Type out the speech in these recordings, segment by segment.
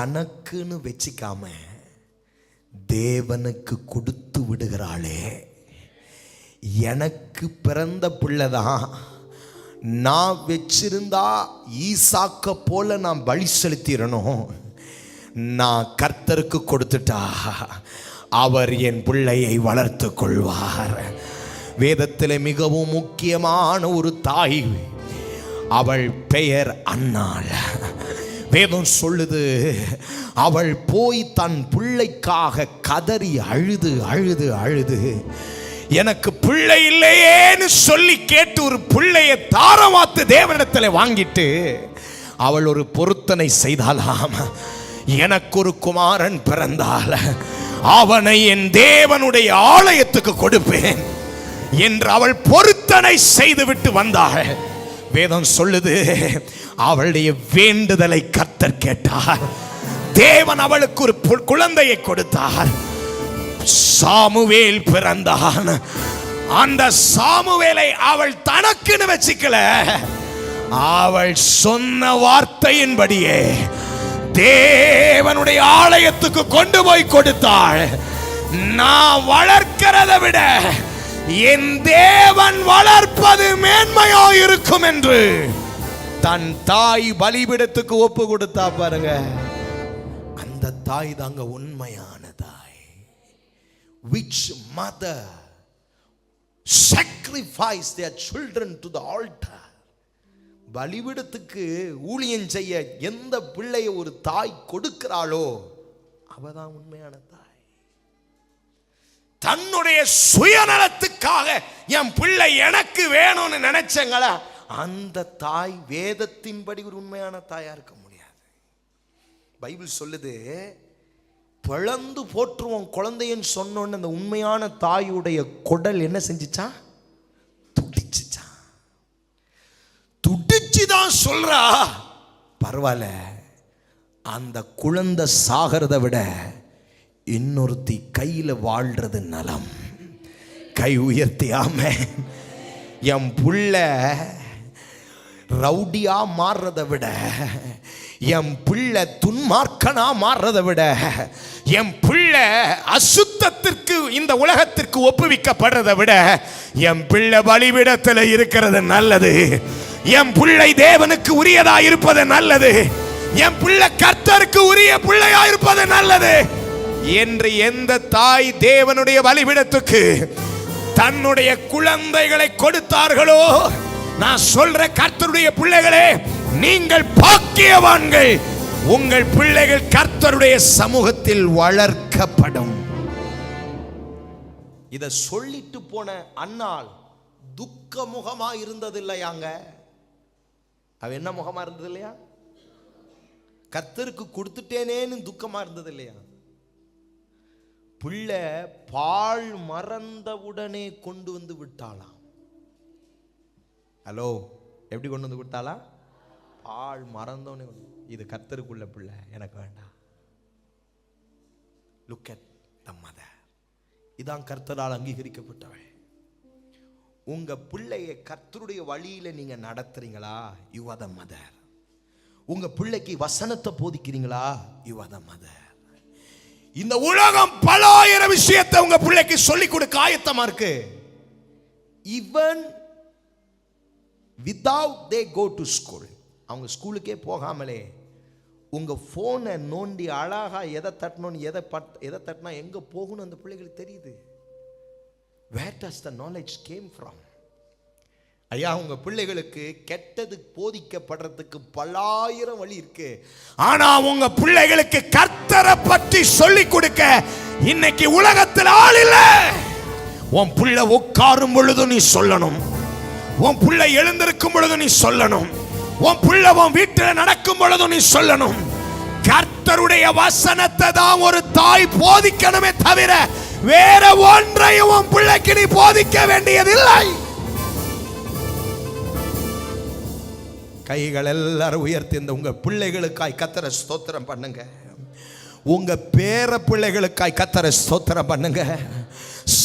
தனக்குன்னு வச்சிக்காம தேவனுக்கு கொடுத்து விடுகிறாளே. எனக்கு பிறந்த பிள்ளைதான், நான் வச்சிருந்தா ஈசாக்க போல நான் பலி செலுத்திடணும். நான் கர்த்தருக்கு கொடுத்துட்டா அவர் என் பிள்ளையை வளர்த்து கொள்வார். வேதத்தில் மிகவும் முக்கியமான ஒரு தாய், அவள் பெயர் அன்னாள். வேதம் சொல்லுது, அவள் போய் தன் பிள்ளைக்காக கதறி அழுது அழுது அழுது, எனக்கு பிள்ளை இல்லையேன்னு சொல்லி கேட்டு ஒரு பிள்ளையை தாரவாத்து தேவனிடத்தில் வாங்கிட்டு அவள் ஒரு பொருத்தனை செய்தாலாம். எனக்கு ஒரு குமாரன் பிறந்தால் அவனை என் தேவனுடைய ஆலயத்துக்கு கொடுப்பேன் என்று அவள் பொருத்தனை செய்துவிட்டு வந்தாள். வேதம் சொல்லுது, அவளுடைய வேண்டுதலை கர்த்தர் கேட்டார். தேவன் அவளுக்கு ஒரு குழந்தையை கொடுத்தார். சாமுவேல் பிறந்தான். அந்த சாமுவேலை அவள் தனக்குன்னு வச்சுக்கல, அவள் சொன்ன வார்த்தையின்படியே தேவனுடைய ஆலயத்துக்கு கொண்டு போய் கொடுத்தாள். நான் வளர்க்கிறதை விட என் தேவன் வளர்ப்பது மேன்மையா இருக்கும் என்று தன் தாய் பலிபீடத்துக்கு ஒப்பு கொடுத்தா பாருங்க. அந்த தாய் தாங்க உண்மையான தாய். Which mother sacrificed their children to the altar? பலிபீடத்துக்கு ஊழியம் செய்ய எந்த பிள்ளையை ஒரு தாய் கொடுக்கிறாளோ அவதான் உண்மையான தாய். தன்னுடைய சுயநலத்துக்காக என் பிள்ளை எனக்கு வேணும்னு நினைச்சங்களா, அந்த தாய் வேதத்தின்படி ஒரு உண்மையான தாயா இருக்க முடியாது. பைபிள் சொல்லுது, பிளந்து போற்றுவோம் குழந்தைன்னு சொன்னோன்னு அந்த உண்மையான தாயுடைய குடல் என்ன செஞ்சிச்சா? துடிச்சுச்சா. துடிச்சுதான் சொல்றா, பரவாயில்ல, அந்த குழந்தை சாகிறத விட இன்னொருத்தி கையில வாழ்றது நலம். கை உயர்த்தி ஆமென். என் புள்ள ரவுடியா மாறுறதை விட, என் பிள்ளை துன்மார்க்கனா மாறுறதை விட, என் பிள்ளை அசுத்தத்திற்கு இந்த உலகத்திற்கு ஒப்புவிக்கப்படுறதை விட என் பிள்ளை பலிபீடத்தில் இருக்கிறது நல்லது. என் பிள்ளை தேவனுக்கு உரியதா இருப்பது நல்லது. என் பிள்ளை கர்த்தருக்கு உரிய பிள்ளையா இருப்பது நல்லது என்று எந்த தாய் தேவனுடைய பலிபீடத்துக்கு தன்னுடைய குழந்தைகளை கொடுத்தார்களோ, நான் சொல்ற கர்த்தருடைய பிள்ளைகளே, நீங்கள் பாக்கியவான்கள். உங்கள் பிள்ளைகள் கர்த்தருடைய சமூகத்தில் வளர்க்கப்படும். இத சொல்லிட்டு போன அன்னாள் துக்க முகமா இருந்தது இல்லையாங்க. அவ என்ன முகமா இருந்தது இல்லையா? கர்த்தருக்கு கொடுத்துட்டேனேன்னு துக்கமா இருந்தது இல்லையா? பிள்ளை பால் மறந்த உடனே கொண்டு வந்து விட்டாளாம். ஹலோ, எப்படி கொண்டு வந்து விட்டாளா? பால் மறந்தோன்னே, இது கர்த்தருக்குள்ள பிள்ளை, எனக்கு வேண்டாம். Look at the mother. இதான் கர்த்தரால் அங்கீகரிக்கப்பட்டவள். உங்க பிள்ளையை கர்த்தருடைய வழியில நீங்க நடத்துறீங்களா? You are the mother. உங்க பிள்ளைக்கு வசனத்தை போதிக்கிறீங்களா? You are the mother. இந்த உலகம் பலாயிரம் விஷயத்தை உங்க பிள்ளைக்கு சொல்லிக் கொடுக்க ஆயத்தமா இருக்கு. Even without they go to school, அவங்க ஸ்கூலுக்கே போகாமலே உங்க போனை நோண்டி அழகா எதை தட்டணும், எதை தட்டினா எங்க போகணும் அந்த பிள்ளைகளுக்கு தெரியுது. Where does the knowledge came from? ஐயா, உங்க பிள்ளைகளுக்கு கெட்டது போதிக்கப்படுறதுக்கு பலாயிரம் வழி இருக்கு. ஆனா உங்க பிள்ளைகளுக்கு கர்த்தரை பற்றி சொல்லிக் கொடுக்க இன்னைக்கு உலகத்தில் ஆள் இல்ல. உன் பிள்ளை உட்காரும் பொழுது நீ சொல்லணும், உன் பிள்ளை எழுந்திருக்கும் பொழுது நீ சொல்லணும், உன் பிள்ளை உன் வீட்டில் நடக்கும் பொழுது நீ சொல்லணும். கர்த்தருடைய வசனத்தை தான் ஒரு தாய் போதிக்கணுமே தவிர வேற ஒன்றையும் உன் பிள்ளைக்கு நீ போதிக்க வேண்டியதில்லை. கைகள் எல்லாரும் உயர்த்தி இந்த உங்க பிள்ளைகளுக்காய் கர்த்தரை ஸ்தோத்திரம் பண்ணுங்க. உங்க பேர பிள்ளைகளுக்காய் கர்த்தரை ஸ்தோத்திரம் பண்ணுங்க.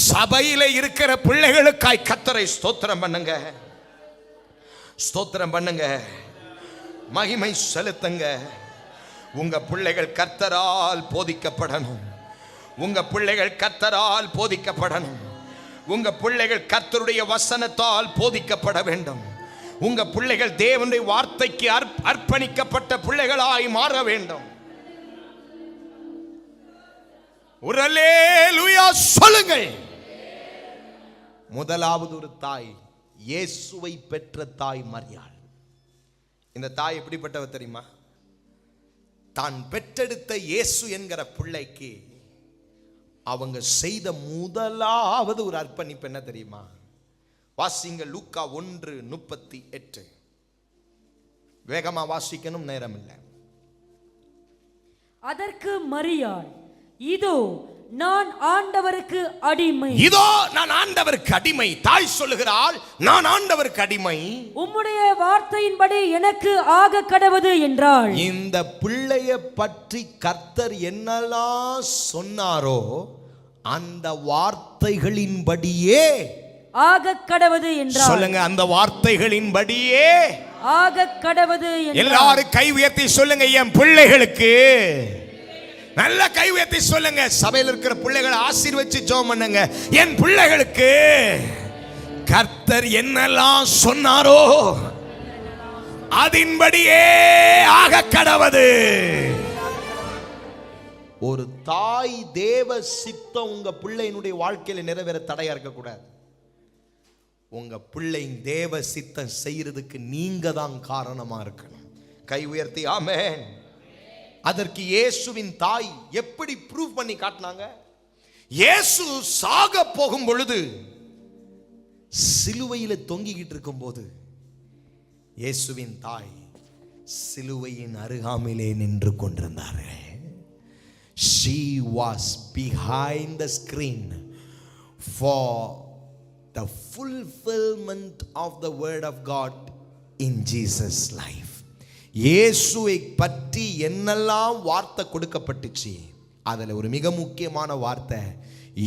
சபையில இருக்கிற பிள்ளைகளுக்காய் கர்த்தரை ஸ்தோத்திரம் பண்ணுங்க. ஸ்தோத்திரம் பண்ணுங்க, மகிமை செலுத்துங்க. உங்க பிள்ளைகள் கர்த்தரால் போதிக்கப்படணும். உங்க பிள்ளைகள் கர்த்தரால் போதிக்கப்படணும். உங்க பிள்ளைகள் கர்த்தருடைய வசனத்தால் போதிக்கப்பட வேண்டும். உங்க பிள்ளைகள் தேவனுடைய வார்த்தைக்கு அர்ப்பணிக்கப்பட்ட பிள்ளைகளாய் மாற வேண்டும். ஒரு அல்லேலூயா சொல்லுங்கள். முதலாவது ஒரு தாய், இயேசுவை பெற்ற தாய் மரியாள். இந்த தாய் எப்படிப்பட்டவர் தெரியுமா? தான் பெற்றெடுத்த இயேசு என்கிற பிள்ளைக்கு அவங்க செய்த முதலாவது ஒரு அர்ப்பணிப்பு என்ன தெரியுமா? வாசிங்க லூக்கா 1:38. வேகமா வாசிக்கணும், நேரம் இல்லை. அதற்கு மரியாள், இதோ நான் ஆண்டவருக்கு அடிமை. இதோ நான் ஆண்டவருக்கு அடிமை. தாய் சொல்லுகிறாள், நான் ஆண்டவருக்கு அடிமை, உம்முடைய வார்த்தையின்படி எனக்கு ஆக கடவது என்றாள். இந்த பிள்ளைய பற்றி கர்த்தர் என்னெல்லாம் சொன்னாரோ அந்த வார்த்தைகளின்படியே ஆக கடவது என்றாள். சொல்லுங்க, அந்த வார்த்தைகளின்படியே ஆக கடவது என்றாள். எல்லாரும் கை உயர்த்தி சொல்லுங்க, என் பிள்ளைகளுக்கு. நல்ல கை உயர்த்தி சொல்லுங்க. சபையில் இருக்கிற பிள்ளைகளை ஆசீர்வதிச்சு ஜெபம் பண்ணுங்க. என் பிள்ளைகளுக்கு கர்த்தர் என்னெல்லாம் சொன்னாரோ அதின்படியே ஆக கடவது. ஒரு தாய் தேவ சித்தம் உங்க பிள்ளையினுடைய வாழ்க்கையில நிறைவேற தடையா இருக்க கூடாது. உங்க பிள்ளை தேவ சித்தம் செய்யறதுக்கு நீங்க தான் காரணமா இருக்கணும். கை உயர்த்தி ஆமென். அதற்கு இயேசுவின் தாய் எப்படி ப்ரூவ் பண்ணி காட்டினாங்க? இயேசு சாக போகும் பொழுது, சிலுவையில தொங்கிக்கிட்டு இருக்கும் போது, இயேசுவின் தாய் சிலுவையின் அருகாமையிலே நின்று கொண்டிருந்தார்கள். She was behind the screen for the fulfillment of the word of God in Jesus' life. இயேசுவை பற்றி என்னெல்லாம் வார்த்தை கொடுக்கப்பட்டுச்சு, அதில் ஒரு மிக முக்கியமான வார்த்தை,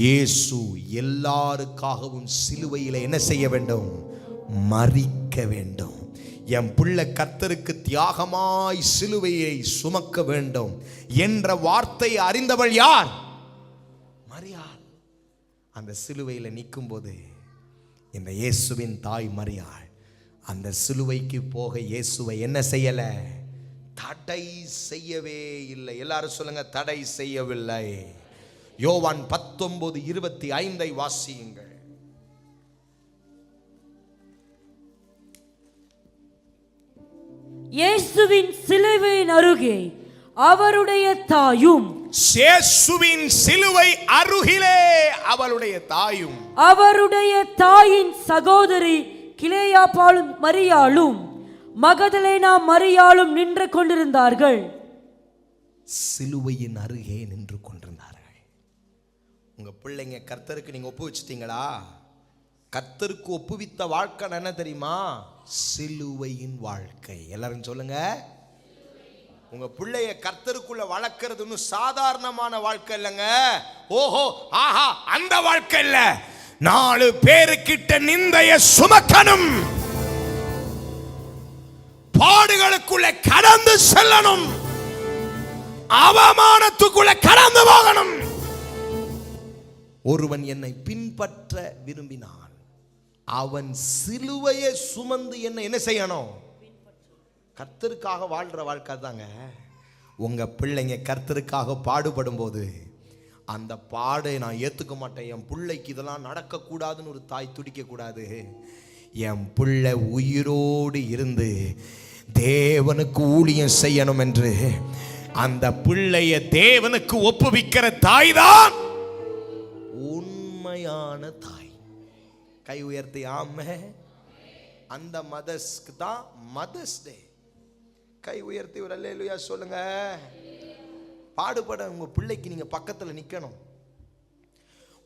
இயேசு எல்லாருக்காகவும் சிலுவையில் என்ன செய்ய வேண்டும்? மரிக்க வேண்டும். என் பிள்ளை கர்த்தருக்கு தியாகமாய் சிலுவையை சுமக்க வேண்டும் என்ற வார்த்தையை அறிந்தவள் யார்? மரியாள். அந்த சிலுவையில் நிற்கும் போது இந்த இயேசுவின் தாய் மரியாள் அந்த சிலுவைக்கு போக இயேசுவை என்ன செய்யல? தடை செய்யவே இல்லை. எல்லாரும் சொல்லுங்க, தடை செய்யவில்லை. யோவான் 19:25 வாசியுங்கள். இயேசுவின் சிலுவையின் அருகே அவருடைய தாயும், இயேசுவின் சிலுவை அருகிலே அவளுடைய தாயும், அவருடைய தாயின் சகோதரி கிலேயாபாலும் மரியாளும் மகதலேனா மரியாளும் நின்று கொண்டிருந்தார்கள். சிலுவையின் அருகே நின்று கொண்டிருந்தார்கள். உங்க பிள்ளைங்க கர்த்தருக்கு நீங்க ஒப்புவிச்சிட்டீங்களா? கர்த்தருக்கு ஒப்புவித்த வாழ்க்கை என்ன தெரியுமா? சிலுவையின் வாழ்க்கை. எல்லாரும் சொல்லுங்க, உங்க பிள்ளைய கர்த்தருக்குள்ள வளர்க்கறது சாதாரணமான வாழ்க்கை இல்லைங்க. ஓஹோ ஆஹா அந்த வாழ்க்கை இல்ல. 4 பேருக்கிட்ட நிந்தைய சுமக்கணும், பாடுகளுக்குள்ள கடந்து செல்லணும், அவமானத்துக்குள்ள கடந்து போகணும். ஒருவன் என்னை பின்பற்ற விரும்பினான், அவன் சிலுவையை சுமந்து என்ன செய்யணும்? கர்த்தருக்காக வாழ்ற வாழ்க்கை தாங்க. உங்க பிள்ளைங்க கர்த்தருக்காக பாடுபடும் போது அந்த பாடை நான் ஏற்றுக்க மாட்டேன், என் பிள்ளைக்கு இதெல்லாம் நடக்கக்கூடாதுன்னு ஒரு தாய் துடிக்க கூடாது. என் பிள்ளை உயிரோடு இருந்து தேவனுக்கு ஊழியம் செய்யணும் என்று அந்த பிள்ளைய தேவனுக்கு ஒப்புவிக்கிற தாய் தான் உண்மையான தாய். கை உயர்த்தி ஆமே. அந்த மதர்ஸ்க்கு தான் மதர்ஸ் டே. கை உயர்த்தி ஒரு அல்லேலூயா சொல்லுங்க. பாடுபட உங்க பிள்ளைக்கு நீங்க பக்கத்துல நிக்கணும்.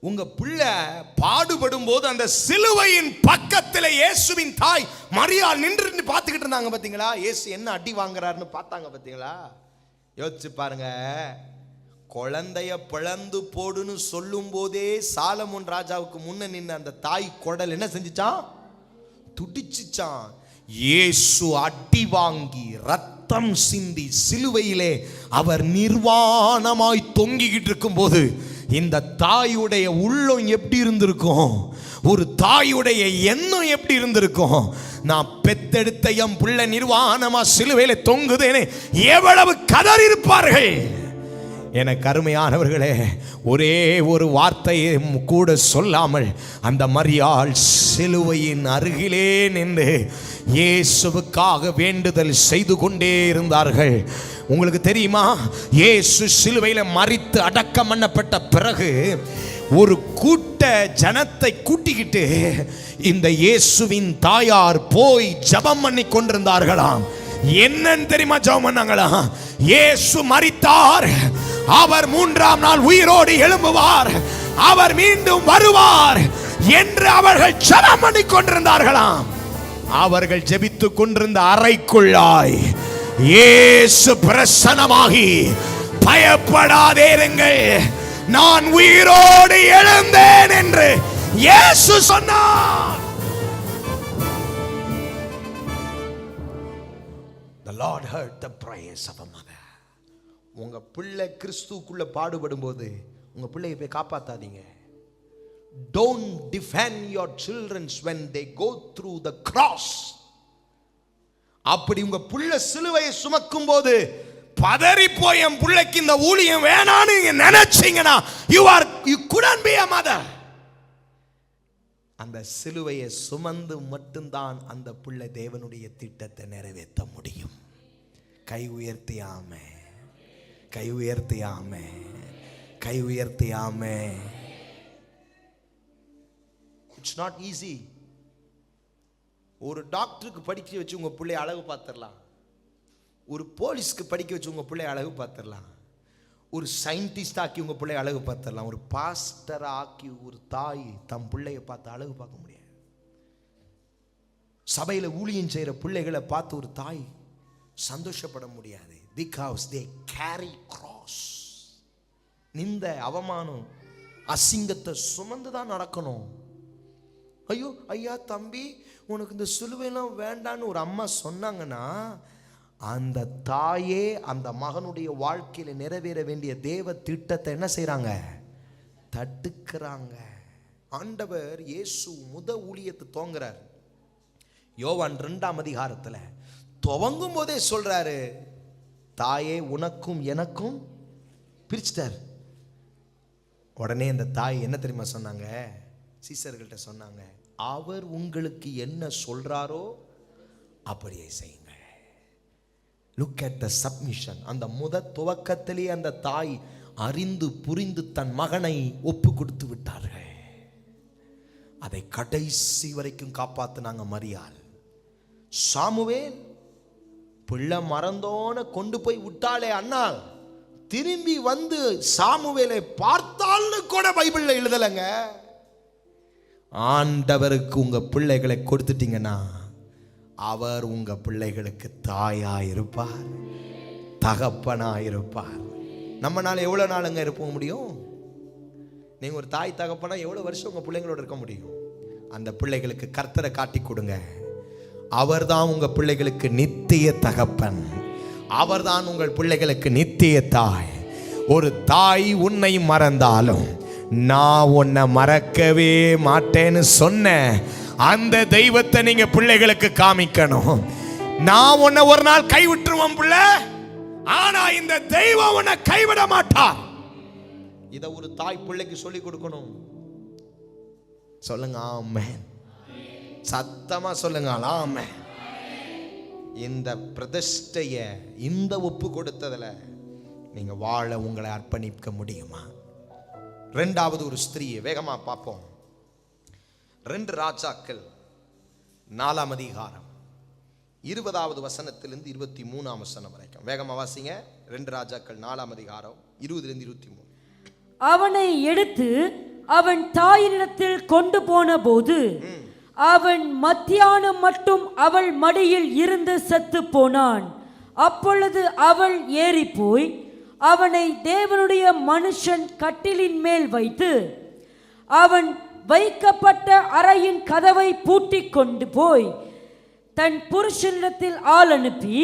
உங்க பிள்ளை பாடுபடும் போது அந்த சிலுவையின் பக்கத்தில் இயேசுவின் தாய் மரியாள் நின்று பார்த்துக்கிட்டு இருந்தாங்க. பாத்தீங்களா? இயேசு என்ன அடி வாங்குறாருன்னு பார்த்தாங்க. பாத்தீங்களா? யோசிச்சு பாருங்க. குழந்தைய பிளந்து போடுன்னு சொல்லும் போதே சாலமோன் ராஜாவுக்கு முன்ன நின்று அந்த தாய் குடல் என்ன செஞ்சுச்சான்? துடிச்சுச்சான். இயேசு அடி வாங்கி ரத்த ரத்தம் சிந்தி சிலுவையிலே அவர் நிர்வாணமாய் தொங்கிக்கிட்டு இருக்கும்போது இந்த தாயுடைய உள்ளம் எப்படி இருந்திருக்கும், ஒரு தாயுடைய எண்ணம் எப்படி இருந்திருக்கும்? நான் பெத்தெடுத்த என் பிள்ளை நிர்வாணமா சிலுவையில தொங்குதேனே எவ்வளவு கதறி இருப்பார்கள். எனக்கு அருமையானவர்களே, ஒரே ஒரு வார்த்தையை கூட சொல்லாமல் அந்த மரியாள் சிலுவையின் அருகிலே நின்று இயேசுவுக்காக வேண்டுதல் செய்து கொண்டே இருந்தார்கள். உங்களுக்கு தெரியுமா, இயேசு சிலுவையில மரித்து அடக்கம் பண்ணப்பட்ட பிறகு ஒரு கூட்ட ஜனத்தை கூட்டிக்கிட்டு இந்த இயேசுவின் தாயார் போய் ஜெபம் பண்ணி கொண்டிருந்தார்களாம். என்னன்னு தெரியுமா ஜெபம் பண்ணாங்களாம்? இயேசு மரித்தார், அவர் 3ஆம் நாள் உயிரோடு எழும்புவார், அவர் மீண்டும் வருவார் என்று அவர்கள் ஜெபம் பண்ணி கொண்டிருந்தார்களாம். அவர்கள் ஜெபித்துக் கொண்டிருந்த அறைக்குள்ளாய் இயேசு பிரசன்னமாகி, பயப்படாதேருங்கள், நான் உயிரோடு எழுந்தேன் என்று இயேசு சொன்னார். The Lord heard the prayers of a mother. உங்க பிள்ளை கிறிஸ்துக்குள்ள பாடுபடும் போது உங்க பிள்ளையை போய் காப்பாத்தாதீங்க. Don't defend your children when they go through the cross. அப்படி உங்க பிள்ளை சிலுவையை சுமக்கும் போது பதறி போய் என் பிள்ளைக்கு இந்த ஊழியம் வேணான்னு நீங்க நினைச்சீங்கன்னா you couldn't be a mother. அந்த சிலுவையை சுமந்து மட்டும்தான் அந்த பிள்ளை தேவனுடைய திட்டத்தை நிறைவேற்ற முடியும். கை உயர்த்தி ஆமே, கை உயர்த்தி ஆமே, கை உயர்த்தி ஆமே. It's not easy. ஒரு டாக்டருக்கு படிக்க வச்சு உங்க பிள்ளைய அழகு பார்த்துடலாம், ஒரு போலீஸ்க்கு படிக்க வச்சு உங்க பிள்ளைய அழகு பார்த்துடலாம், ஒரு சயின்டிஸ்ட் ஆக்கி உங்க பிள்ளைய அழகு பார்த்துடலாம், ஒரு பாஸ்டர் ஆக்கி ஒரு தாய் தம் பிள்ளைய பார்த்து அழகு பார்க்க முடியாது. சபையில் ஊழியம் செய்கிற பிள்ளைகளை பார்த்து ஒரு தாய் சந்தோஷப்பட முடியாது. Because they carry cross. நிந்த அவமானம் அசிங்கத்தை சுமந்து தான் நடக்கணும். ஐயோ ஐயா தம்பி உனக்கு இந்த சிலுவையெல்லாம் வேண்டான்னு ஒரு அம்மா சொன்னாங்கன்னா அந்த தாயே அந்த மகனுடைய வாழ்க்கையில நிறைவேற வேண்டிய தேவ திட்டத்தை என்ன செய்றாங்க? தடுக்கிறாங்க. ஆண்டவர் இயேசு ஊழியத்தை துவங்குறார். யோவான் 2ஆம் அதிகாரத்தில் துவங்கும் போதே சொல்றாரு, தாயே உனக்கும் எனக்கும் பிரிச்சுட்டார். உடனே இந்த தாய் என்ன தெரியுமா சொன்னாங்க? சீசர்கள்ட்ட சொன்னாங்க, அவர் உங்களுக்கு என்ன சொல்றாரோ அப்படியே செய்யுங்க. Look at the submission. அந்த துவக்கத்திலே அந்த தாய் அறிந்து புரிந்து தன் மகனை ஒப்பு கொடுத்து விட்டார்கள். அதை கடைசி வரைக்கும் காப்பாத்தினாங்க மரியாள். சாமுவேல் பிள்ளை மறந்தோன கொண்டு போய் விட்டாலே அண்ணா, திரும்பி வந்து சாமுவேலை பார்த்தால்னு கூட பைபிள்ல எழுதலைங்க. ஆண்டவருக்கு உங்க பிள்ளைகளை கொடுத்துட்டீங்கன்னா அவர் உங்க பிள்ளைகளுக்கு தாயா இருப்பார், தகப்பனா இருப்பார். நம்மனால எவ்வளவு நாளுங்க இருக்க முடியும்? நீங்க ஒரு தாய் தகப்பனா எவ்வளவு வருஷம் உங்க பிள்ளைங்களோட இருக்க முடியும்? அந்த பிள்ளைகளுக்கு கர்த்தரை காட்டி கொடுங்க. அவர்தான் உங்க பிள்ளைகளுக்கு நித்திய தகப்பன், அவர்தான் உங்கள் பிள்ளைகளுக்கு நித்திய தாய். ஒரு தாய் உன்னை மறந்தாலும் நான் உன்னை மறக்கவே மாட்டேன்னு சொன்ன அந்த தெய்வத்தை நீங்க பிள்ளைகளுக்கு காமிக்கணும். நான் உன்னை ஒரு நாள் கைவிட்டுருவோம் பிள்ளை, ஆனா இந்த தெய்வம் உன்னை கைவிட மாட்டார். இத ஒரு தாய் பிள்ளைக்கு சொல்லி கொடுக்கணும். சொல்லுங்க ஆமென். சத்தமா சொல்லுங்க ஆமென். இந்த பிரதிஷ்டைய இந்த ஒப்பு கொடுத்ததுல நீங்க வாழ உங்களை அர்ப்பணிக்க முடியுமா? இரண்டாவது ஒரு ஸ்திரீயை வேகமா பார்ப்போம். 2 ராஜாக்கள் 4ஆம் அதிகாரம் 20வது வசனத்திலிருந்து 23ஆம் வசனம் வரைக்கும் வேகமா வாசிங்க. 2 ராஜாக்கள் 4ஆம் அதிகாரம் 20லிருந்து 23. அவனை எடுத்து அவன் தாயினிடத்தில் கொண்டு போன போது அவன் மத்தியானம் மட்டும் அவள் மடியில் இருந்து செத்து போனான். அப்பொழுது அவள் ஏறி போய் அவனை தேவனுடைய மனுஷன் கட்டிலின் மேல் வைத்து அவன் வைக்கப்பட்ட அறையின் கதவை பூட்டிக் கொண்டு போய் தன் புருஷனிடத்தில் ஆள் அனுப்பி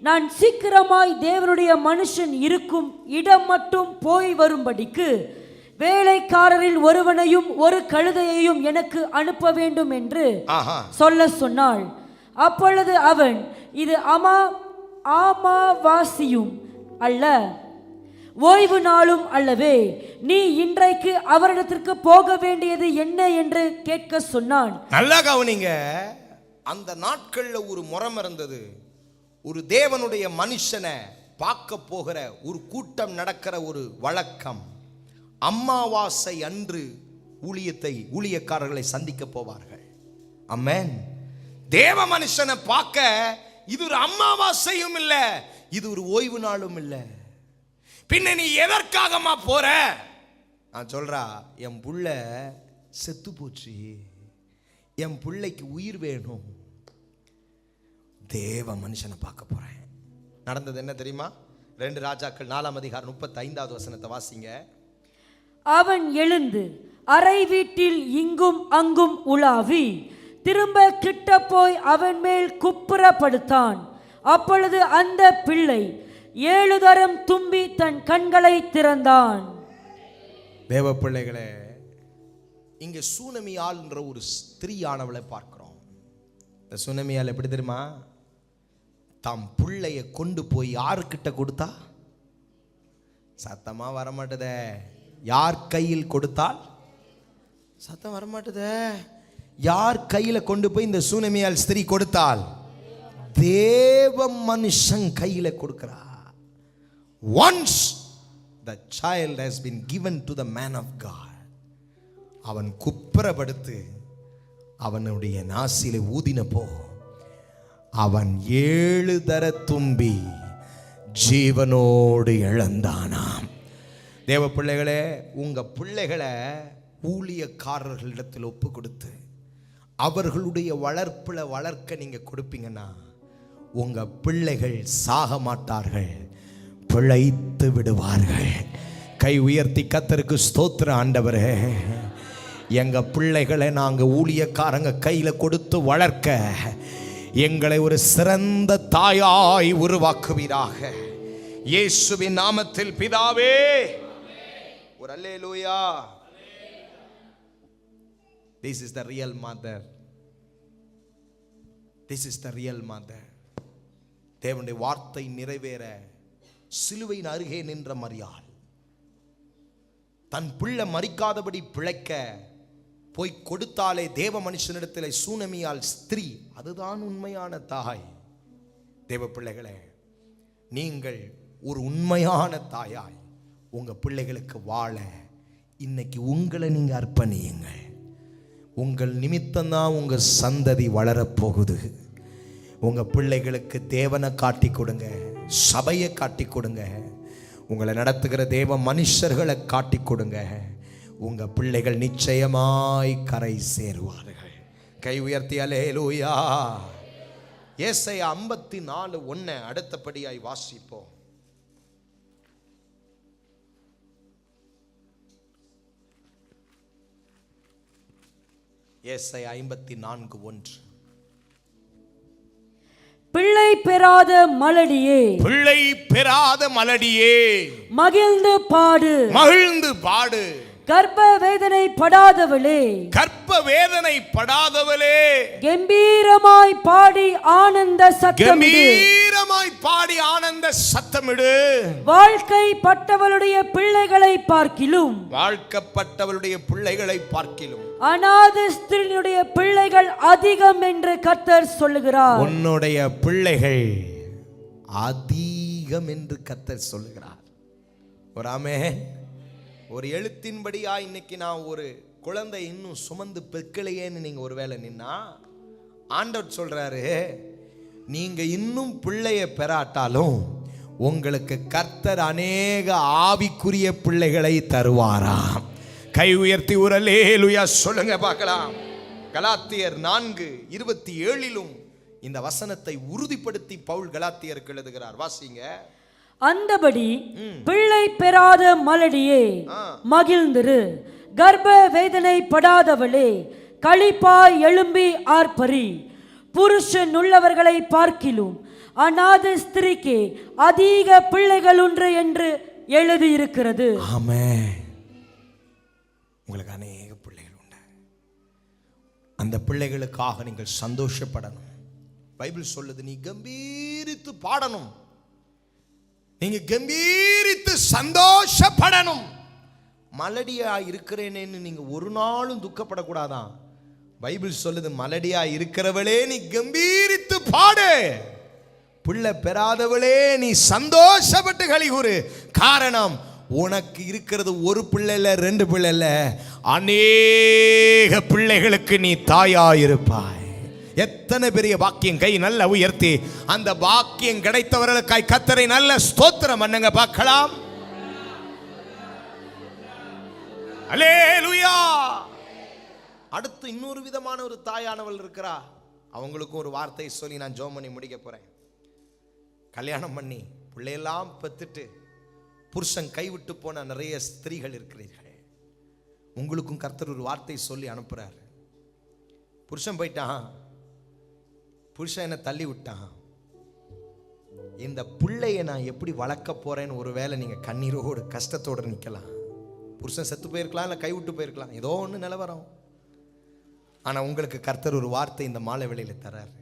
நான் சீக்கிரமாய் தேவனுடைய மனுஷன் இருக்கும் இடம் மட்டும் போய் வரும்படிக்கு வேலைக்காரரில் ஒருவனையும் ஒரு கழுதையையும் எனக்கு அனுப்ப வேண்டும் என்று சொல்ல சொன்னாள். அப்பொழுது அவன், இது அமாவாசியும் அல்ல, ஓய்வு நாளும் அல்லவே, நீ இன்றைக்கு அவரிடத்திற்கு போக வேண்டியது என்ன என்று கேட்க சொன்னான். நல்லா கவனிங்க, அந்த நாட்கள்ல ஒரு முறம் இருந்தது. ஒரு தேவனுடைய மனுஷனை பார்க்க போகிற ஒரு கூட்டம் நடக்கிற ஒரு வழக்கம். அமாவாசை அன்று ஊழியக்காரர்களை சந்திக்க போவார்கள். ஆமென். தேவ மனுஷனை பார்க்க இது ஒரு அமாவாசையும் இல்ல, இது ஒரு ஓய்வு நாளும் இல்ல. பின்ன நீ எதற்காகமா போற? நான் சொல்றா, என் புள்ள செத்து போச்சு, என் பிள்ளைக்கு உயிர் வேணும், தேவ மனுஷனை பார்க்க போறேன். நடந்தது என்ன தெரியுமா? 2 ராஜாக்கள் 4ஆம் அதிகாரம் 35வது வசனத்தை வாசிங்க. அவன் எழுந்து அறை வீட்டில் இங்கும் அங்கும் உலாவி திரும்ப கிட்ட போய் அவன் மேல் குப்புற படுத்தான். அப்பொழுது அந்த பிள்ளை 7 தரம் தும்பி தன் கண்களை திறந்தான். தேவ பிள்ளைகளே, இங்க சூனமியால் என்ற ஒரு ஸ்திரீயானவளை பார்க்கிறோம். இந்த சூனமியால் எப்படி தெரியுமா? தம் பிள்ளைய கொண்டு போய் யாருக்கிட்ட கொடுத்தா? சத்தமா வரமாட்டதே. யார் கையில் கொடுத்தால்? சத்தம் வரமாட்டதே. யார் கையில கொண்டு போய் இந்த சூனமியால் ஸ்திரீ கொடுத்தால்? தேவ மனுஷன் கையில கொடுக்கிறா. Once the child has been given to the man of God, அவன் குப்புறப்படுத்து அவனுடைய நாசிலே ஊதினப்போ அவன் 7 தர தும்பி ஜீவனோடு இழந்தானாம். தேவ பிள்ளைகளே, உங்க பிள்ளைகளை ஊழியக்காரர்களிடத்தில் ஒப்பு கொடுத்து அவர்களுடைய வளர்ப்புல வளர்க்க நீங்க கொடுப்பீங்கன்னா உங்க பிள்ளைகள் சாக மாட்டார்கள், பிழைத்து விடுவார்கள். கை உயர்த்தி கர்த்தருக்கு ஸ்தோத்திர. ஆண்டவரே, எங்க பிள்ளைகளை நாங்க ஊழியக்காரங்க கையில கொடுத்து வளர்க்க எங்களை ஒரு சிறந்த தாயாய் உருவாக்குவீராக. இயேசுவின் நாமத்தில் பிதாவே. ஒரு அல்லேலூயா. This is the real mother. This is the real mother. தேவனுடைய வார்த்தை நிறைவேற சிலுவையின் அருகே நின்ற மரியாள் தன் பிள்ளை மரிக்காதபடி பிழைக்க போய் கொடுத்தாலே தேவ மனுஷனிடத்தில் சூனமியால் ஸ்திரீ. அதுதான் உண்மையான தாய். தேவ பிள்ளைகளே, நீங்கள் ஒரு உண்மையான தாயாய் உங்க பிள்ளைகளுக்கு வாழ இன்னைக்கு உங்களை நீங்க அர்ப்பணியுங்கள். உங்கள் நிமித்தம்தான் உங்க சந்ததி வளரப்போகுது. உங்க பிள்ளைகளுக்கு தேவனை காட்டி கொடுங்க, சபையை காட்டி கொடுங்க, உங்களை நடத்துகிற தேவ மனுஷர்களை காட்டி கொடுங்க. உங்க பிள்ளைகள் நிச்சயமாய் கரை சேருவார்கள். கை உயர்த்தி அல்லேலூயா. ஏசாயா 54:1 அடுத்தபடியாய் வாசிப்போம். ஏசாயா 54:1. பிள்ளை பெறாத மலடியே, பிள்ளை பெறாத மலடியே, மகிழ்ந்து பாடு, மகிழ்ந்து பாடு. கர்ப்ப வேதனை படாதவளே, கர்ப்ப வேதனை படாதவளே, கம்பீரமாய் பாடி ஆனந்த சத்தமிடு, கம்பீரமாய் பாடி ஆனந்த சத்தமிடு. வாழ்க்கைப்பட்டவளுடைய பிள்ளைகளை பார்க்கிலும், வாழ்க்கப்பட்டவளுடைய பிள்ளைகளை பார்க்கிலும் அநாத ஸ்திரீனுடைய பிள்ளைகள் அதிகம் என்று கர்த்தர் சொல்லுகிறார். உன்னுடைய பிள்ளைகள் அதிகம் என்று கர்த்தர் சொல்லுகிறார். ஒரு ஆமென். ஒரு எழுத்தின்படியா இன்னைக்கு நான் ஒரு குழந்தை இன்னும் சுமந்து பெக்கலையேன்னு நீங்க ஒருவேளை நின்னா ஆண்டவர் சொல்றாரு, நீங்க இன்னும் பிள்ளைய பெறாட்டாலும் உங்களுக்கு கர்த்தர் அநேக ஆவிக்குரிய பிள்ளைகளை தருவாராம். கை உயர்த்தி ஒரு அல்லேலூயா சொல்லுங்க பார்க்கலாம். கலாத்தியர் 4:27 இந்த வசனத்தை உறுதிப்படுத்தி பவுல் கலாத்தியருக்கு எழுதுகிறார். வாசிங்க. அந்தபடி பிள்ளை பெறாத மலடியே மகிழ்ந்திரு, கர்ப்ப வேதனை படாதவளே களிப்பாய் எழும்பி ஆர்ப்பரி. புருஷன் உள்ளவர்களை பார்க்கிலும் அநாத ஸ்திரீக்கு அதிக பிள்ளைகள் உண்டு என்று எழுதியிருக்கிறது. ஆமென். உங்களுக்கு அநேக பிள்ளைகள் உண்டு. அந்த பிள்ளைகளுக்காக நீங்கள் சந்தோஷப்படணும். பைபிள் சொல்லுது, நீ கம்பீரித்து பாடணும், நீங்க கம்பீரித்து சந்தோஷப்படணும். மலடியா இருக்கிறேனேன்னு நீங்க ஒரு நாளும் துக்கப்படக்கூடாதான். பைபிள் சொல்லுது, மலடியா இருக்கிறவளே நீ கம்பீரித்து பாடு, பிள்ளை பெறாதவளே நீ சந்தோஷப்பட்டு களிகூறு. காரணம், உனக்கு இருக்கிறது ஒரு பிள்ளை இல்ல, 2 பிள்ளை இல்ல, அநேக பிள்ளைகளுக்கு நீ தாயாயிருப்பாய். எத்தனை பெரிய பாக்கியம்! கை நல்ல உயர்த்தி அந்த பாக்கியம் கிடைத்தவர்களுக்காய் கர்த்தரை நல்ல ஸ்தோத்திரம் பண்ணுங்க பார்க்கலாம். அல்லேலூயா. அடுத்து இன்னொரு விதமான ஒரு தாயானவள் இருக்கிறா. அவங்களுக்கும் ஒரு வார்த்தை சொல்லி நான் ஜெபம் பண்ணி முடிக்க போறேன். கல்யாணம் பண்ணி பிள்ளையெல்லாம் பெத்துட்டு புருஷன் கைவிட்டு போன நிறைய ஸ்திரீகள் இருக்கிறீர்கள். உங்களுக்கும் கர்த்தர் ஒரு வார்த்தை சொல்லி அனுப்புறாரு. புருஷன் போயிட்டான், புருஷன் என்ன தள்ளி விட்டான், இந்த பிள்ளைய நான் எப்படி வளர்க்க போறேன்னு ஒருவேளை நீங்க கண்ணீரோடு கஷ்டத்தோடு நிற்கலாம். புருஷன் செத்து போயிருக்கலாம், இல்லை கைவிட்டு போயிருக்கலாம், ஏதோ ஒன்று நிலவரம். ஆனால் உங்களுக்கு கர்த்தர் ஒரு வார்த்தை இந்த மாலை வேளையில் தராரு.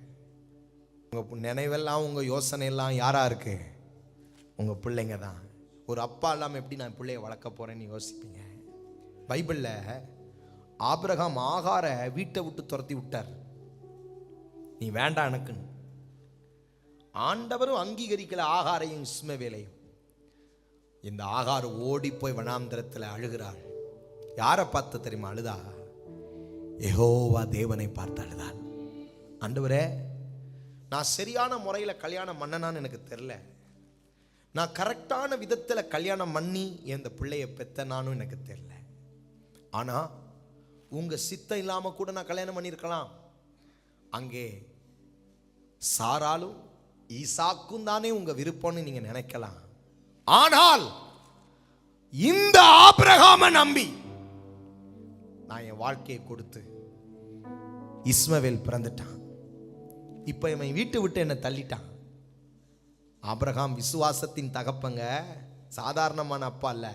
உங்கள் நினைவெல்லாம் உங்கள் யோசனை எல்லாம் யாரா இருக்கு? உங்கள் பிள்ளைங்க தான். ஒரு அப்பா இல்லாமல் எப்படி நான் பிள்ளைய வளர்க்க போறேன்னு யோசிப்பீங்க. பைபிளில் ஆபிரகாம் ஆகார வீட்டை விட்டு துரத்தி விட்டார். நீ வேண்டாம் எனக்குன்னு. ஆண்டவரும் அங்கீகரிக்கல ஆகாரையும் இஸ்மவேலையும். இந்த ஆகார் ஓடி போய் வனாந்தரத்தில் அழுகிறாள். யாரை பார்த்து தெரியுமா அழுதா? யெகோவா தேவனை பார்த்து அழுதாள். ஆண்டவரே, நான் சரியான முறையில் கல்யாணம் பண்ணனான்னு எனக்கு தெரியல, நான் கரெக்டான விதத்தில் கல்யாணம் பண்ணி இந்த பிள்ளைய பெத்தனானும் எனக்கு தெரியல. ஆனால் உங்கள் சித்தம் இல்லாமல் கூட நான் கல்யாணம் பண்ணியிருக்கலாம். அங்கே சாராலும் ஈசாக்கும் தானே உங்கள் விருப்பம்னு நீங்கள் நினைக்கலாம். ஆனால் இந்த ஆபிரகாமை நம்பி நான் என் வாழ்க்கையை கொடுத்து இஸ்மவேல் பிறந்துட்டான். இப்போ இவன் வீட்டை விட்டு என்னை தள்ளிட்டான். ஆபிரகாம் விசுவாசத்தின் தகப்பங்க, சாதாரணமான அப்பா அல்ல,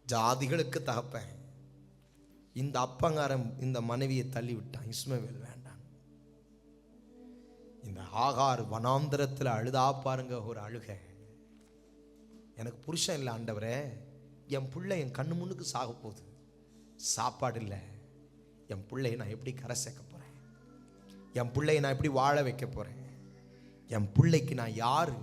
ஜாதிகளுக்கு தகப்பன். இந்த அப்பங்காரன் இந்த மனைவியை தள்ளி விட்டான். இஸ்மவேல் வேண்டாம். இந்த ஆகார் வனாந்தரத்தில் அழுதா பாருங்க, ஒரு அழுக. எனக்கு புருஷன் இல்லை ஆண்டவரே, என் பிள்ளை என் கண்ணு முன்னுக்கு சாக போகுது, சாப்பாடு இல்லை, என் பிள்ளையை நான் எப்படி கரை சேர்க்க போகிறேன், என் பிள்ளையை நான் எப்படி வாழ வைக்க போகிறேன், என் பிள்ளைக்கு நான் யாரு,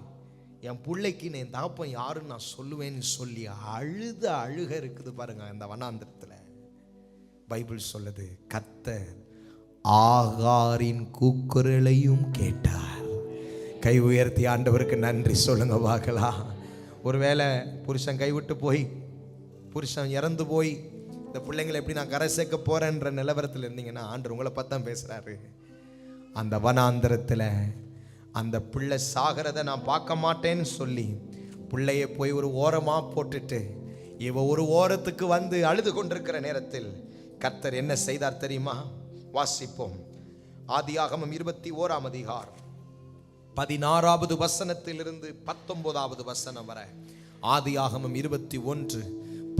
என் பிள்ளைக்கு என் தகப்பன் யாருன்னு நான் சொல்லுவேன்னு சொல்லி அழுத அழுக இருக்குது பாருங்க அந்த வனாந்திரத்தில். பைபிள் சொல்லுது, கர்த்தர் ஆகாரின் கூக்குரலையும் கேட்டார். கை உயர்த்தி ஆண்டவருக்கு நன்றி சொல்லுங்க பார்க்கலாம். ஒருவேளை புருஷன் கைவிட்டு போய், புருஷன் இறந்து போய் இந்த பிள்ளைங்களை எப்படி நான் கரை சேர்க்க போறேன்ற நிலவரத்தில் இருந்தீங்கன்னா ஆண்டவர் உங்களை பார்த்து தான் பேசுறாரு. அந்த வனாந்தரத்தில் அந்த பிள்ளை சாகிறத நான் பார்க்க மாட்டேன்னு சொல்லி பிள்ளைய போய் ஒரு ஓரமாக போட்டுட்டு இவ ஒரு ஓரத்துக்கு வந்து அழுது கொண்டிருக்கிற நேரத்தில் கர்த்தர் என்ன செய்தார் தெரியுமா? வாசிப்போம். ஆதியாகமம் 21ஆம் அதிகாரம் 16வது வசனத்திலிருந்து 19வது வசனம் வரை. ஆதியாகமம் 21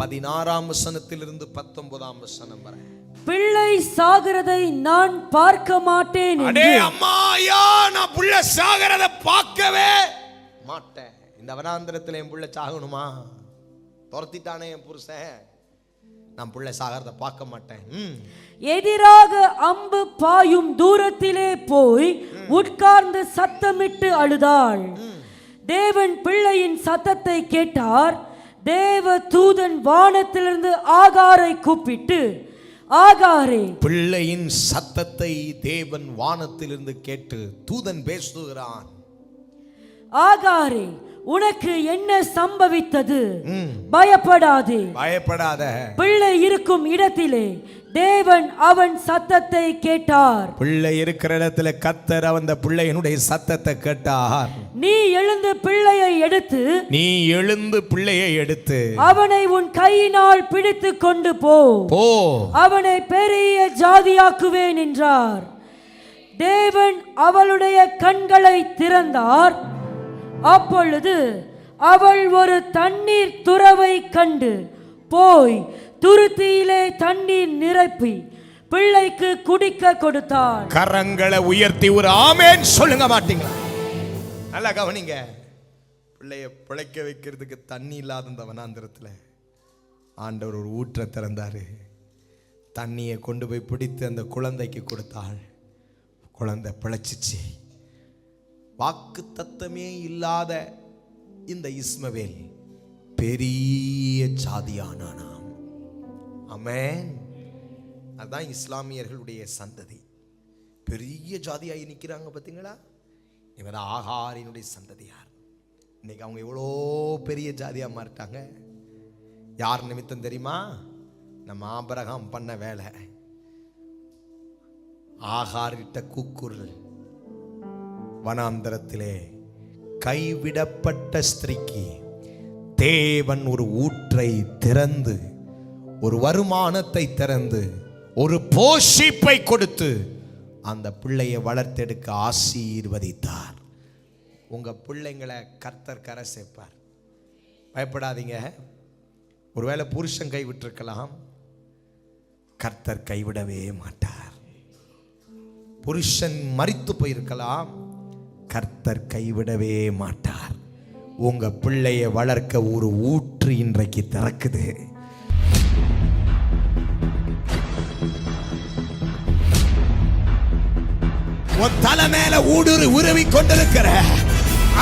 16ஆம் வசனத்திலிருந்து 19ஆம் வசனம் வரை. பிள்ளை சாகிறதை நான் பார்க்க மாட்டேன். அடே அம்மாயா, நான் புள்ள சாகிறத பார்க்கவே மாட்டேன். இந்த வனாந்திரத்தில் என் புள்ள சாகணுமா? துரத்திட்டானே என் புருஷன், நான் புள்ள சாகிறத பார்க்க மாட்டேன். எதிராக அம்பு பாயும் தூரத்திலே போய் உட்கார்ந்து சத்தமிட்டு அழுதாள். தேவன் பிள்ளையின் சத்தத்தை கேட்டார். தேவ தூதன் வானத்திலிருந்து ஆகாரை கூப்பிட்டு, ஆகாரே. பிள்ளையின் சத்தத்தை தேவன் வானத்திலிருந்து கேட்டு தூதன் பேசுகிறான். ஆகாரே, உனக்கு என்ன சம்பவித்தது? பயப்படாதே, பயப்படாத. பிள்ளை இருக்கும் இடத்திலே தேவன் அவன் சத்தத்தை கேட்டார். பிள்ளை இருக்கிற இடத்துல கர்த்தர் அந்த பிள்ளையினுடைய சத்தத்தை கேட்டார். நீ எழுந்து பிள்ளையை எடுத்து அவனை உன் கையினால் பிடித்து கொண்டு போ, அவனை பெரிய ஜாதியாக்குவேன் என்றார். தேவன் அவளுடைய கண்களை திறந்தார். அப்பொழுது அவள் ஒரு தண்ணீர் துறவை கண்டு போய் துருத்தியிலே தண்ணீர் நிரப்பி பிள்ளைக்கு குடிக்க கொடுத்தாள். கரங்களை உயர்த்தி ஒரு ஆமென் சொல்லுங்க மாட்டீங்களா? நல்லா கவனிங்க. பிள்ளைய பிழைக்க வைக்கிறதுக்கு தண்ணி இல்லாத இந்த வனாந்திரத்துல ஆண்டவர் ஒரு ஊற்றை திறந்தாரு. தண்ணியை கொண்டு போய் பிடித்து அந்த குழந்தைக்கு கொடுத்தாள். குழந்தை பிழைச்சிச்சு. வாக்கு தத்தமே இல்லாத இந்த இஸ்மவேல் பெரிய ஜாதியானானாம். ஆமென். அதுதான் இஸ்லாமியர்களுடைய சந்ததி. பெரிய ஜாதியாகி நிற்கிறாங்க பார்த்தீங்களா? இவர் ஆகாரினுடைய சந்ததியார். இன்னைக்கு அவங்க எவ்வளோ பெரிய ஜாதியாக மாறிட்டாங்க. யார் நிமித்தம் தெரியுமா? நம்ம ஆபிரகாம் பண்ண வேலை. ஆகாரிட்ட கூக்குரல். வனாந்தரத்திலே கைவிடப்பட்ட ஸ்திரீக்கு தேவன் ஒரு ஊற்றை திறந்து, ஒரு வருமானத்தை திறந்து, ஒரு போஷிப்பை கொடுத்து அந்த பிள்ளையை வளர்த்தெடுக்க ஆசீர்வதித்தார். உங்க பிள்ளைங்களை கர்த்தர் கரை சேர்ப்பார். பயப்படாதீங்க. ஒருவேளை புருஷன் கைவிட்டிருக்கலாம், கர்த்தர் கைவிடவே மாட்டார். புருஷன் மரித்து போயிருக்கலாம், கர்த்தர் கைவிடவே மாட்டார். உங்க பிள்ளையை வளர்க்க ஒரு ஊற்று இன்றைக்கு திறக்குது. உன் தலை மேல ஊடுரு உருவி கொண்டிருக்கிற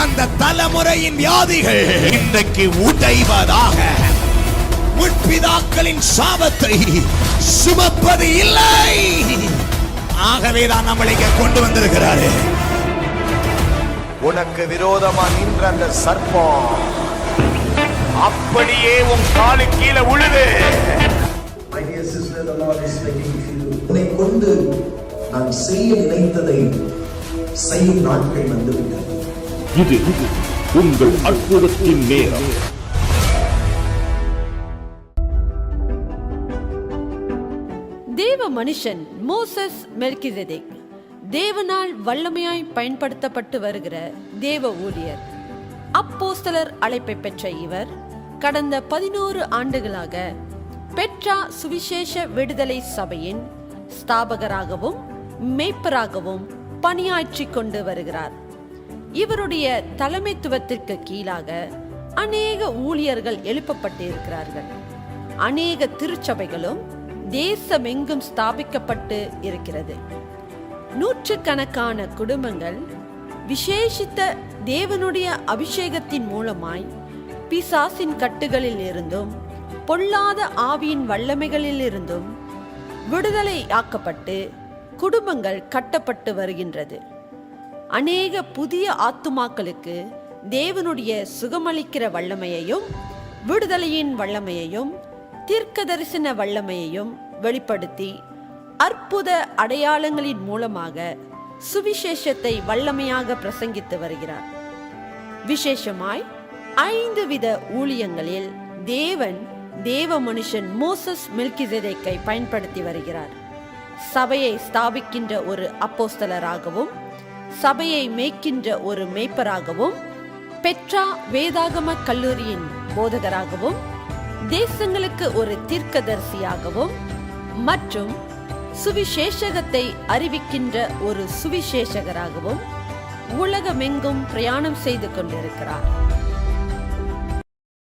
அந்த தலைமுறையின் வியாதிகள் இன்றைக்கு உடைவதாக. முற்பிதாக்களின் சாபத்தை சுமப்பது இல்லை. ஆகவேதான் நம்மளை இங்க கொண்டு வந்திருக்கிறாரு. உனக்கு விரோதமா நின்ற அந்த சர்ப்பம் அப்படியே உன் காலு கீழே உழுது. உன்னை கொண்டு நான் செய்ய நினைத்ததை செய்யும் நாட்கள் வந்துவிட்டது. இது உங்கள் அற்புதத்தின் நேரம். தேவ மனுஷன் மோசஸ் மெல்கிசேதேக் தேவனால் வல்லமையாய் பயன்படுத்தப்பட்டு வருகிற தேவ ஊழியர். அப்போஸ்தலர் அழைப்பை பெற்ற இவர் கடந்த 11 ஆண்டுகளாக பெட்ரா சுவிசேஷ விடுதலை சபையின் ஸ்தாபகராகவும் மேய்ப்பராகவும் பணியாற்றி கொண்டு வருகிறார். இவருடைய தலைமைத்துவத்திற்கு கீழாக அநேக ஊழியர்கள் எழுப்பப்பட்டு இருக்கிறார்கள். அநேக திருச்சபைகளும் தேசமெங்கும் ஸ்தாபிக்கப்பட்டு இருக்கிறது. நூற்றுக்கணக்கான குடும்பங்கள் விசேஷித்த தேவனுடைய அபிஷேகத்தின் மூலமாய் பிசாசின் கட்டுகளில் இருந்தும் பொல்லாத ஆவியின் வல்லமைகளில் இருந்தும் விடுதலை ஆக்கப்பட்டு குடும்பங்கள் கட்டப்பட்டு வருகின்றது. அநேக புதிய ஆத்துமாக்களுக்கு தேவனுடைய சுகமளிக்கிற வல்லமையையும் விடுதலையின் வல்லமையையும் தீர்க்கதரிசன வல்லமையையும் வெளிப்படுத்தி அற்புத அடையாளங்களின் மூலமாக சுவிசேஷத்தை வல்லமையாக பிரசங்கித்து வருகிறார். விசேஷமாய் 5 வித ஊழியங்களில் தேவன் தேவ மனுஷன் மோசஸ் மெல்கிசேதேக்கை பயன்படுத்தி வருகிறார். சபையை ஸ்தாபிக்கின்ற ஒரு அப்போஸ்தலராகவும், சபையை மேய்க்கின்ற ஒரு மேய்ப்பராகவும், பெட்ரா வேதாகம கல்லூரியின் போதகராகவும், தேசங்களுக்கு ஒரு தீர்க்கதரிசியாகவும் மற்றும் சுவிசேஷகத்தை அறிவிக்கின்ற ஒரு சுவிசேஷகராகவும் உலகமெங்கும் பிரயாணம் செய்து கொண்டிருக்கிறார்.